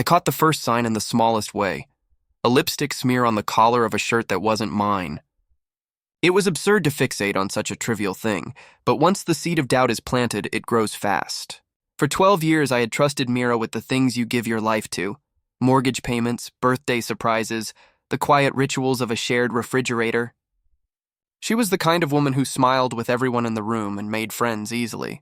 caught the first sign in the smallest way, a lipstick smear on the collar of a shirt that wasn't mine. It was absurd to fixate on such a trivial thing, but once the seed of doubt is planted, it grows fast. For 12 years, I had trusted Mira with the things you give your life to: mortgage payments, birthday surprises, the quiet rituals of a shared refrigerator. She was the kind of woman who smiled with everyone in the room and made friends easily.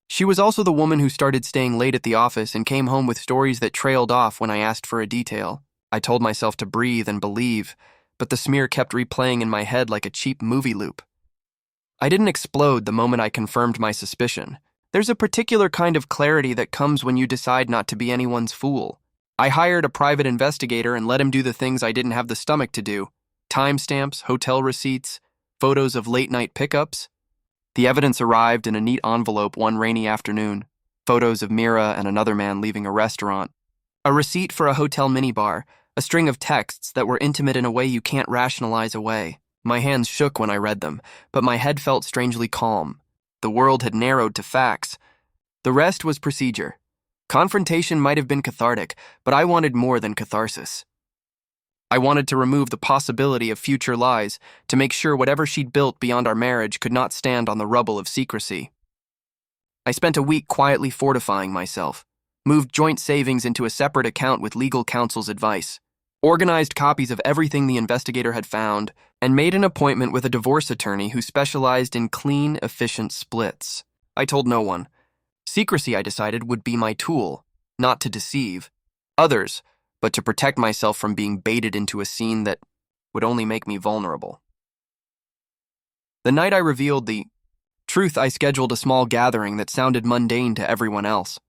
She was also the woman who started staying late at the office and came home with stories that trailed off when I asked for a detail. I told myself to breathe and believe, but the smear kept replaying in my head like a cheap movie loop. I didn't explode the moment I confirmed my suspicion. There's a particular kind of clarity that comes when you decide not to be anyone's fool. I hired a private investigator and let him do the things I didn't have the stomach to do: timestamps, hotel receipts, photos of late-night pickups. The evidence arrived in a neat envelope one rainy afternoon: photos of Mira and another man leaving a restaurant, a receipt for a hotel minibar, a string of texts that were intimate in a way you can't rationalize away. My hands shook when I read them, but my head felt strangely calm. The world had narrowed to facts. The rest was procedure. Confrontation might have been cathartic, but I wanted more than catharsis. I wanted to remove the possibility of future lies, to make sure whatever she'd built beyond our marriage could not stand on the rubble of secrecy. I spent a week quietly fortifying myself, moved joint savings into a separate account with legal counsel's advice, organized copies of everything the investigator had found, and made an appointment with a divorce attorney who specialized in clean, efficient splits. I told no one. Secrecy, I decided, would be my tool, not to deceive others, but to protect myself from being baited into a scene that would only make me vulnerable. The night I revealed the truth, I scheduled a small gathering that sounded mundane to everyone else.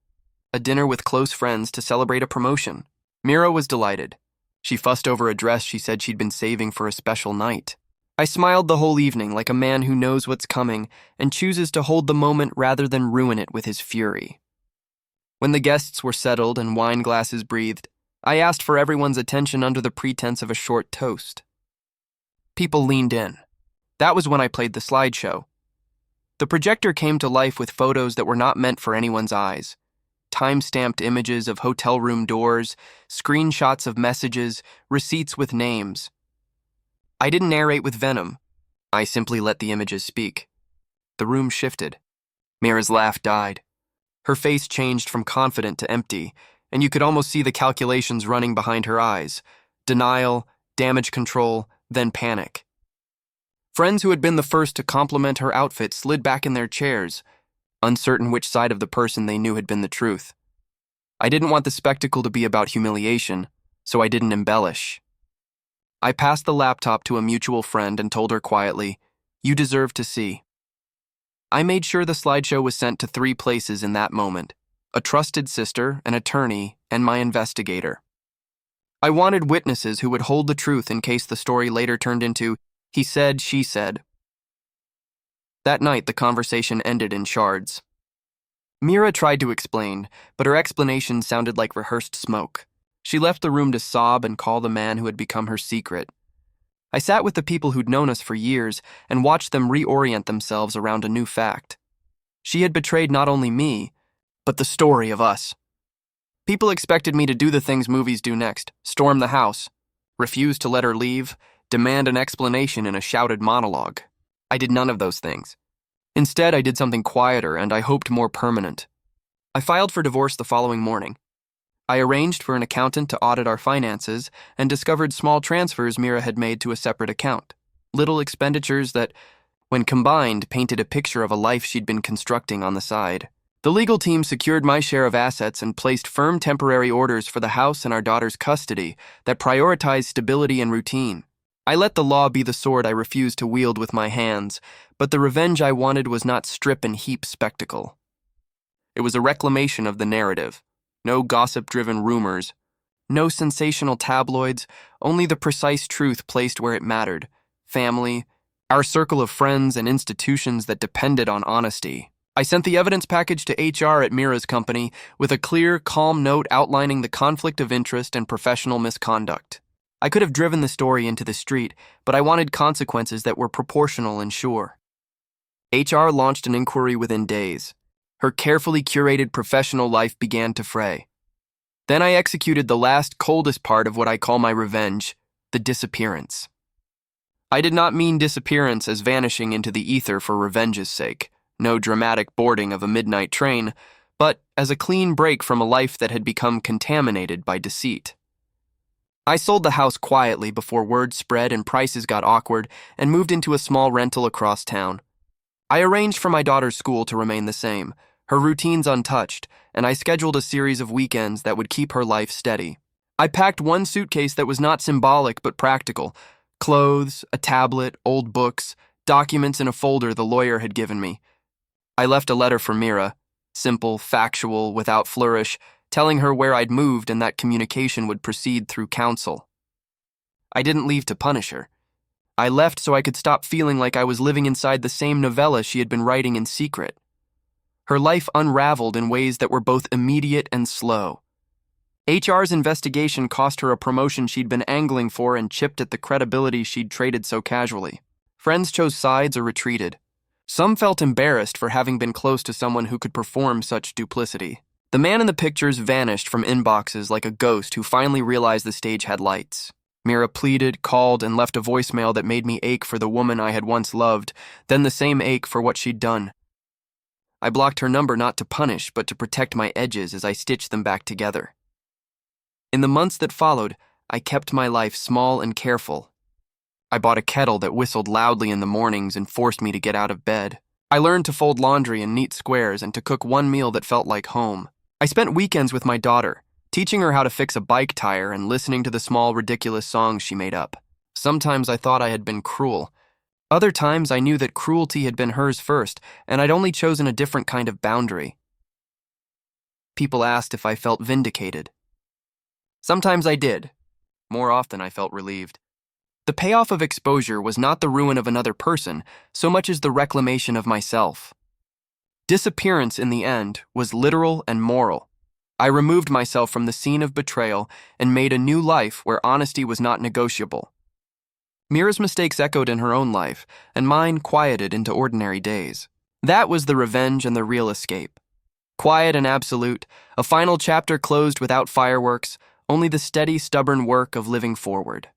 A dinner with close friends to celebrate a promotion. Mira was delighted. She fussed over a dress she said she'd been saving for a special night. I smiled the whole evening like a man who knows what's coming and chooses to hold the moment rather than ruin it with his fury. When the guests were settled and wine glasses breathed, I asked for everyone's attention under the pretense of a short toast. People leaned in. That was when I played the slideshow. The projector came to life with photos that were not meant for anyone's eyes. Time-stamped images of hotel room doors, screenshots of messages, receipts with names. I didn't narrate with venom. I simply let the images speak. The room shifted. Mira's laugh died. Her face changed from confident to empty, and you could almost see the calculations running behind her eyes. Denial, damage control, then panic. Friends who had been the first to compliment her outfit slid back in their chairs, uncertain which side of the person they knew had been the truth. I didn't want the spectacle to be about humiliation, so I didn't embellish. I passed the laptop to a mutual friend and told her quietly, "You deserve to see." I made sure the slideshow was sent to 3 places in that moment: a trusted sister, an attorney, and my investigator. I wanted witnesses who would hold the truth in case the story later turned into he said, she said. That night, the conversation ended in shards. Mira tried to explain, but her explanation sounded like rehearsed smoke. She left the room to sob and call the man who had become her secret. I sat with the people who'd known us for years and watched them reorient themselves around a new fact. She had betrayed not only me, but the story of us. People expected me to do the things movies do next: storm the house, refuse to let her leave, demand an explanation in a shouted monologue. I did none of those things. Instead, I did something quieter and I hoped more permanent. I filed for divorce the following morning. I arranged for an accountant to audit our finances and discovered small transfers Mira had made to a separate account. Little expenditures that, when combined, painted a picture of a life she'd been constructing on the side. The legal team secured my share of assets and placed firm temporary orders for the house and our daughter's custody that prioritized stability and routine. I let the law be the sword I refused to wield with my hands, but the revenge I wanted was not strip and heap spectacle. It was a reclamation of the narrative. No gossip-driven rumors, no sensational tabloids, only the precise truth placed where it mattered: family, our circle of friends, and institutions that depended on honesty. I sent the evidence package to HR at Mira's company with a clear, calm note outlining the conflict of interest and professional misconduct. I could have driven the story into the street, but I wanted consequences that were proportional and sure. HR launched an inquiry within days. Her carefully curated professional life began to fray. Then I executed the last, coldest part of what I call my revenge, the disappearance. I did not mean disappearance as vanishing into the ether for revenge's sake, no dramatic boarding of a midnight train, but as a clean break from a life that had become contaminated by deceit. I sold the house quietly before word spread and prices got awkward and moved into a small rental across town. I arranged for my daughter's school to remain the same, her routines untouched, and I scheduled a series of weekends that would keep her life steady. I packed one suitcase that was not symbolic but practical: clothes, a tablet, old books, documents in a folder the lawyer had given me. I left a letter for Mira, simple, factual, without flourish, telling her where I'd moved and that communication would proceed through counsel. I didn't leave to punish her. I left so I could stop feeling like I was living inside the same novella she had been writing in secret. Her life unraveled in ways that were both immediate and slow. HR's investigation cost her a promotion she'd been angling for and chipped at the credibility she'd traded so casually. Friends chose sides or retreated. Some felt embarrassed for having been close to someone who could perform such duplicity. The man in the pictures vanished from inboxes like a ghost who finally realized the stage had lights. Mira pleaded, called, and left a voicemail that made me ache for the woman I had once loved, then the same ache for what she'd done. I blocked her number not to punish, but to protect my edges as I stitched them back together. In the months that followed, I kept my life small and careful. I bought a kettle that whistled loudly in the mornings and forced me to get out of bed. I learned to fold laundry in neat squares and to cook one meal that felt like home. I spent weekends with my daughter, teaching her how to fix a bike tire and listening to the small, ridiculous songs she made up. Sometimes I thought I had been cruel. Other times I knew that cruelty had been hers first, and I'd only chosen a different kind of boundary. People asked if I felt vindicated. Sometimes I did. More often I felt relieved. The payoff of exposure was not the ruin of another person so much as the reclamation of myself. Disappearance, in the end, was literal and moral. I removed myself from the scene of betrayal and made a new life where honesty was not negotiable. Mira's mistakes echoed in her own life, and mine quieted into ordinary days. That was the revenge and the real escape. Quiet and absolute, a final chapter closed without fireworks, only the steady, stubborn work of living forward.